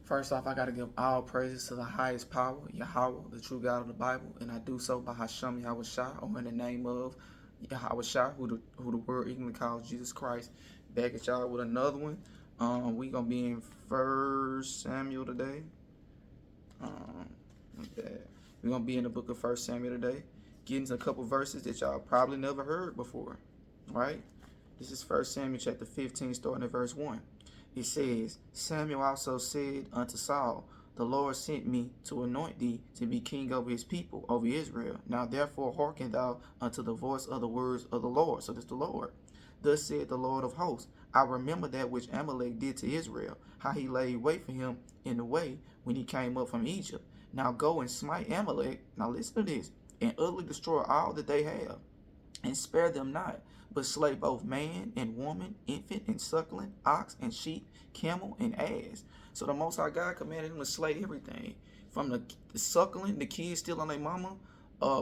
First off, I got to give all praises to the highest power, YAHAWAH, the true God of the Bible, and I do so by Hashem Yahawashi, or in the name of Yahawashi, who the world even calls Jesus Christ. Back at y'all with another one. We gonna be in 1 Samuel today. We're gonna be in the book of 1 Samuel today, getting to a couple verses that y'all probably never heard before, right? This is 1 Samuel chapter 15, starting at verse 1. It says, Samuel also said unto Saul, the Lord sent me to anoint thee to be king over his people, over Israel. Now therefore hearken thou unto the voice of the words of the Lord. So this is the Lord. Thus said the Lord of hosts, I remember that which Amalek did to Israel, how he laid wait for him in the way when he came up from Egypt. Now go and smite Amalek, now listen to this, and utterly destroy all that they have, and spare them not, but slay both man and woman, infant and suckling, ox and sheep, camel and ass. So the Most High God commanded him to slay everything, from the suckling, the kids still on their mama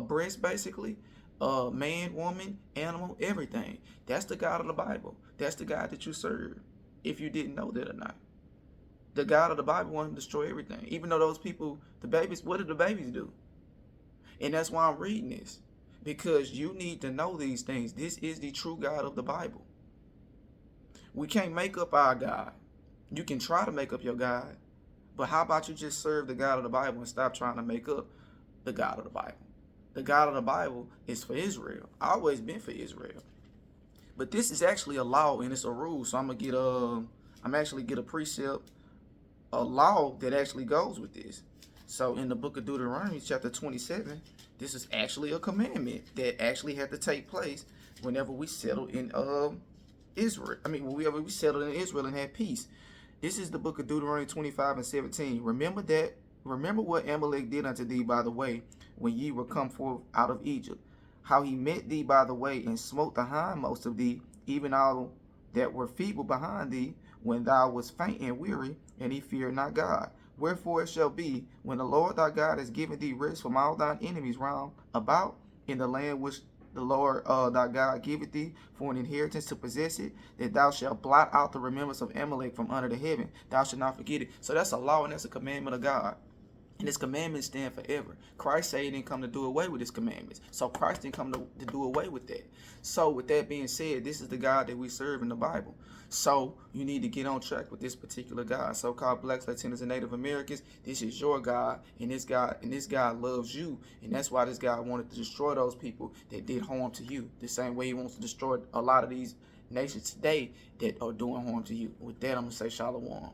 breast, basically, man, woman, animal, everything. That's the God of the Bible. That's the God that you serve, if you didn't know that or not. The God of the Bible wanted to destroy everything. Even though those people, the babies, what did the babies do? And that's why I'm reading this. Because you need to know these things. This is the true God of the Bible. We can't make up our God. You can try to make up your God. But how about you just serve the God of the Bible and stop trying to make up the God of the Bible? The God of the Bible is for Israel. Always been for Israel. But this is actually a law and it's a rule. So I'm actually get a precept, a law that actually goes with this. So in the book of Deuteronomy chapter 27, this is actually a commandment that actually had to take place whenever we settled in Israel. Whenever we settled in Israel and had peace. This is the book of Deuteronomy 25 and 17. Remember what Amalek did unto thee by the way, when ye were come forth out of Egypt, how he met thee by the way, and smote the hindmost of thee, even all that were feeble behind thee, when thou wast faint and weary, and he feared not God. Wherefore it shall be, when the Lord thy God has given thee rest from all thine enemies round about in the land which the Lord thy God giveth thee for an inheritance to possess it, that thou shalt blot out the remembrance of Amalek from under the heaven. Thou shalt not forget it. So that's a law and that's a commandment of God. And his commandments stand forever. Christ said he didn't come to do away with his commandments. So Christ didn't come to do away with that. So with that being said, this is the God that we serve in the Bible. So you need to get on track with this particular God. So-called blacks, Latinos, and Native Americans, this is your God, and this God loves you. And that's why this God wanted to destroy those people that did harm to you. The same way he wants to destroy a lot of these nations today that are doing harm to you. With that, I'm going to say shalom.